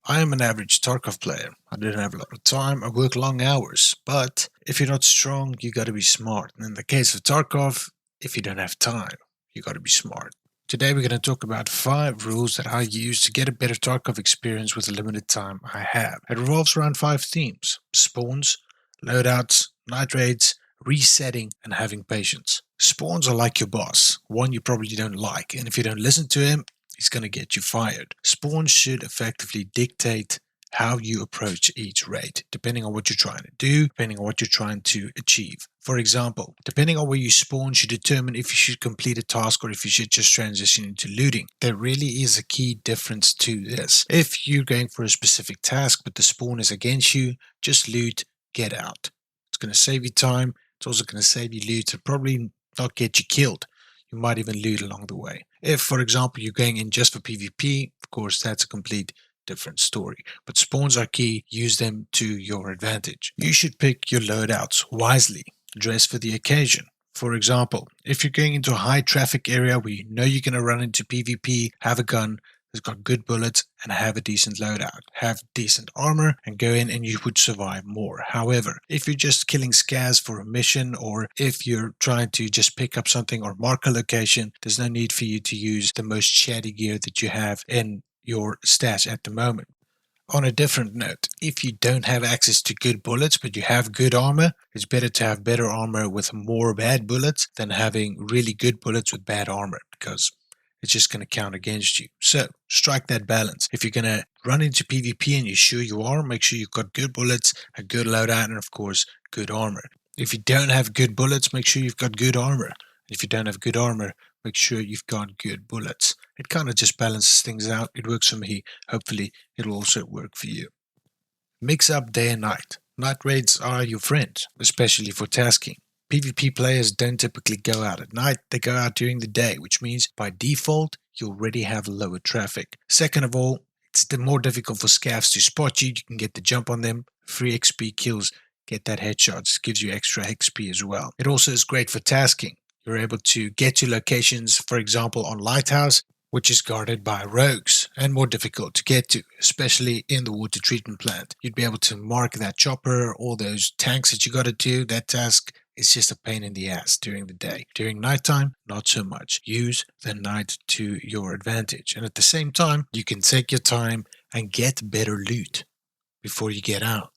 I am an average Tarkov player. I don't have a lot of time, I work long hours, but if you're not strong, you gotta be smart. And in the case of Tarkov, if you don't have time, you gotta be smart. Today we're going to talk about 5 rules that I use to get a better Tarkov experience with the limited time I have. It revolves around 5 themes: spawns, loadouts, night raids, resetting, and having patience. Spawns are like your boss, one you probably don't like, and if you don't listen to him, he's going to get you fired. Spawns should effectively dictate how you approach each raid, depending on what you're trying to do, depending on what you're trying to achieve. For example, depending on where you spawn should determine if you should complete a task or if you should just transition into looting. There really is a key difference to this. If you're going for a specific task but the spawn is against you, just loot, get out. It's going to save you time, it's also going to save you loot and probably not get you killed. You might even loot along the way. If, for example, you're going in just for PvP, of course, that's a complete different story. But spawns are key, use them to your advantage. You should pick your loadouts wisely. Dress for the occasion. For example, if you're going into a high traffic area where you know you're going to run into PvP, have a gun that's got good bullets and have a decent loadout. Have decent armor and go in and you would survive more. However, if you're just killing scavs for a mission or if you're trying to just pick up something or mark a location, there's no need for you to use the most chatty gear that you have in your stash at the moment. On a different note, if you don't have access to good bullets but you have good armor, it's better to have better armor with more bad bullets than having really good bullets with bad armor, because it's just going to count against you. So strike that balance. If you're going to run into PvP and you're sure you are, make sure you've got good bullets, a good loadout, and of course good armor. If you don't have good bullets, make sure you've got good armor. If you don't have good armor, make sure you've got good bullets. It kind of just balances things out. It works for me. Hopefully it'll also work for you. Mix up day and night. Night raids are your friend, especially for tasking. PvP players don't typically go out at night, they go out during the day, which means by default you already have lower traffic. Second of all, it's more difficult for scavs to spot you. You can get the jump on them, free XP kills, get that headshots, gives you extra XP as well. It also is great for tasking. You're able to get to locations, for example on Lighthouse, which is guarded by rogues and more difficult to get to, especially in the water treatment plant. You'd be able to mark that chopper, all those tanks that you got to do. That task is just a pain in the ass during the day. During nighttime, not so much. Use the night to your advantage. And at the same time, you can take your time and get better loot before you get out.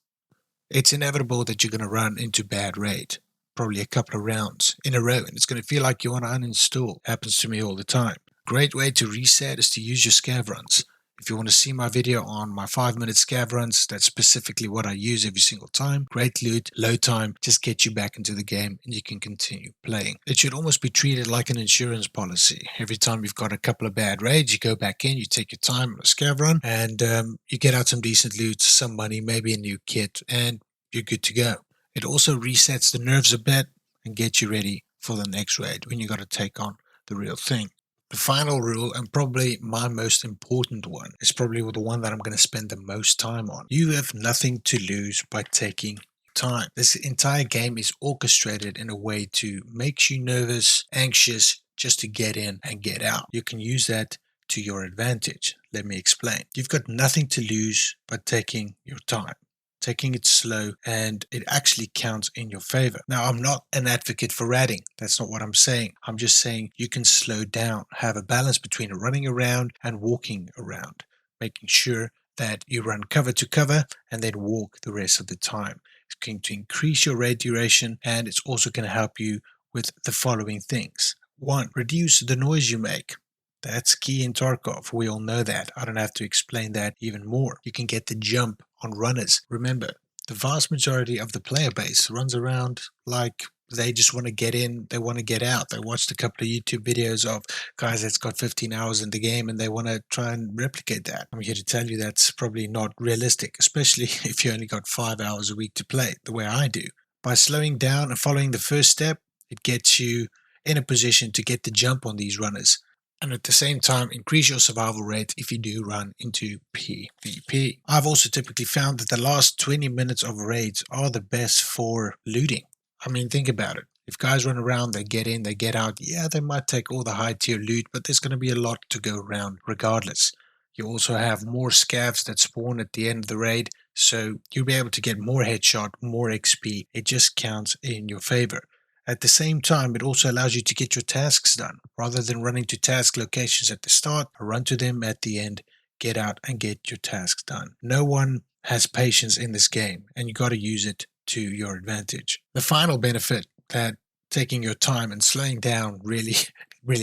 It's inevitable that you're going to run into bad raid. Probably a couple of rounds in a row, and it's going to feel like you want to uninstall. Happens to me all the time. Great way to reset is to use your scav runs. If you want to see my video on my 5-minute scav runs, that's specifically what I use every single time. Great loot, low time, just get you back into the game and you can continue playing. It should almost be treated like an insurance policy. Every time you've got a couple of bad raids, you go back in, you take your time on a scav run, and you get out some decent loot, some money, maybe a new kit, and you're good to go. It also resets the nerves a bit and gets you ready for the next raid when you got to take on the real thing. The final rule, and probably my most important one, is probably the one that I'm going to spend the most time on. You have nothing to lose by taking time. This entire game is orchestrated in a way to make you nervous, anxious, just to get in and get out. You can use that to your advantage. Let me explain. You've got nothing to lose by taking your time. Taking it slow, and it actually counts in your favor. Now, I'm not an advocate for ratting. That's not what I'm saying. I'm just saying you can slow down, have a balance between running around and walking around, making sure that you run cover to cover and then walk the rest of the time. It's going to increase your raid duration, and it's also going to help you with the following things. 1, reduce the noise you make. That's key in Tarkov. We all know that. I don't have to explain that even more. You can get the jump on runners. Remember, the vast majority of the player base runs around like they just want to get in, they want to get out. They watched a couple of YouTube videos of guys that's got 15 hours in the game and they want to try and replicate that. I'm here to tell you that's probably not realistic, especially if you only got 5 hours a week to play, the way I do. By slowing down and following the first step, it gets you in a position to get the jump on these runners. And at the same time, increase your survival rate if you do run into PvP. I've also typically found that the last 20 minutes of raids are the best for looting. I mean, think about it. If guys run around, they get in, they get out, yeah, they might take all the high tier loot, but there's going to be a lot to go around regardless. You also have more scavs that spawn at the end of the raid, so you'll be able to get more headshot, more XP. It just counts in your favor. At the same time, it also allows you to get your tasks done. Rather than running to task locations at the start, run to them at the end, get out and get your tasks done. No one has patience in this game, and you got to use it to your advantage. The final benefit that taking your time and slowing down really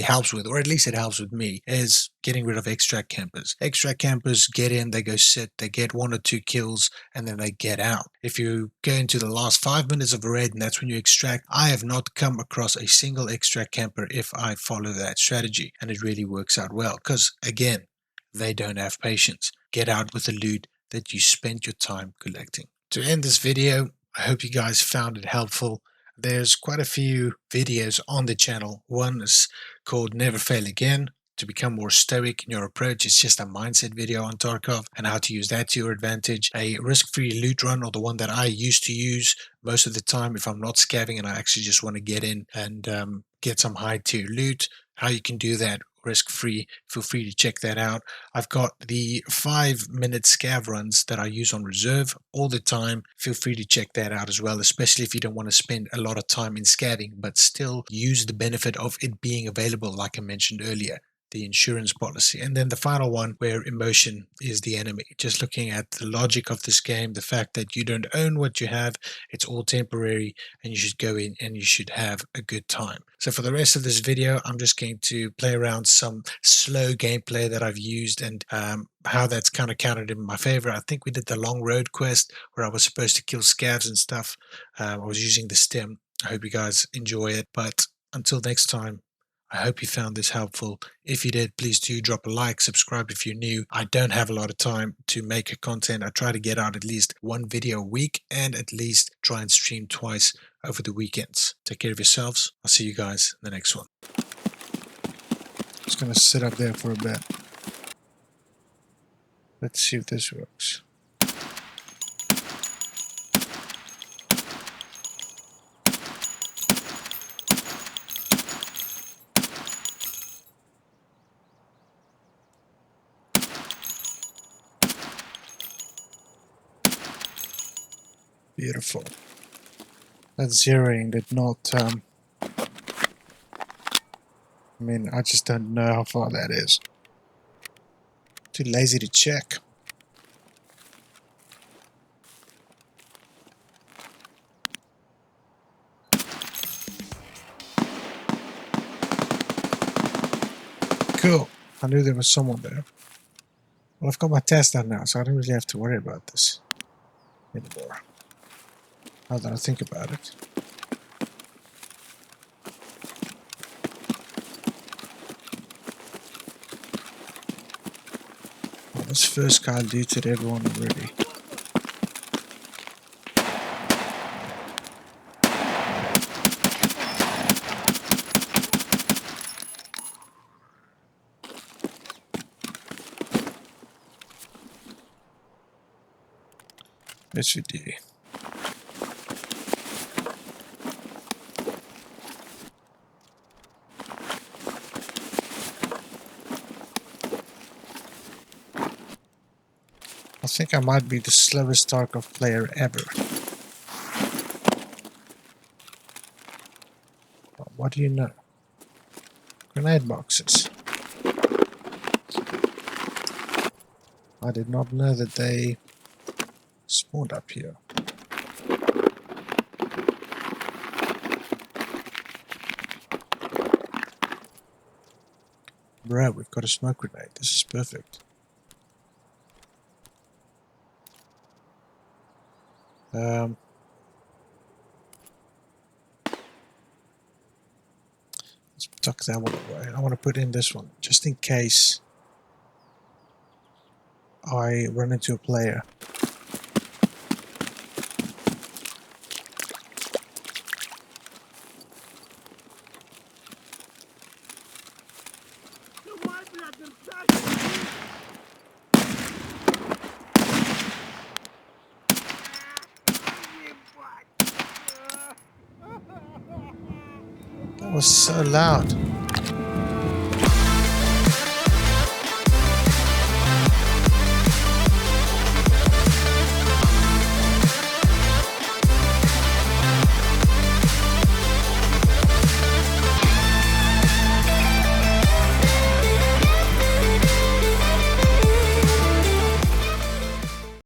helps with, or at least it helps with me, is getting rid of extract campers. Extract campers get in, they go sit, they get 1 or 2 kills, and then they get out. If you go into the last 5 minutes of a raid and that's when you extract, I have not come across a single extract camper if I follow that strategy, and it really works out well because, again, they don't have patience. Get out with the loot that you spent your time collecting. To end this video, I hope you guys found it helpful. There's quite a few videos on the channel. One is called Never Fail Again, to become more stoic in your approach. It's just a mindset video on Tarkov and how to use that to your advantage. A risk-free loot run, or the one that I used to use most of the time if I'm not scavving and I actually just want to get in and get some high tier loot. How you can do that risk-free, feel free to check that out. I've got the 5-minute scav runs that I use on reserve all the time. Feel free to check that out as well, especially if you don't want to spend a lot of time in scavving but still use the benefit of it being available, like I mentioned earlier, the insurance policy. And then the final one, where emotion is the enemy. Just looking at the logic of this game, the fact that you don't own what you have, it's all temporary, and you should go in and you should have a good time. So for the rest of this video, I'm just going to play around some slow gameplay that I've used and how that's kind of counted in my favor. I think we did the long road quest where I was supposed to kill scavs and stuff. I was using the stem. I hope you guys enjoy it, but until next time, I hope you found this helpful. If you did, please do drop a like, subscribe if you're new. I don't have a lot of time to make content. I try to get out at least 1 video a week and at least try and stream twice over the weekends. Take care of yourselves. I'll see you guys in the next one. Just going to sit up there for a bit. Let's see if this works. Beautiful. That zeroing did not, I mean, I just don't know how far that is. Too lazy to check. Cool. I knew there was someone there. Well, I've got my test done now, so I don't really have to worry about this anymore. Now that I think about it. Well, this first guy looted everyone already. Yes, we do. I think I might be the slowest Tarkov player ever. Well, what do you know? Grenade boxes. I did not know that they spawned up here. Bro, we've got a smoke grenade. This is perfect. Let's tuck that one away. I want to put in this one, just in case I run into a player. That was so loud.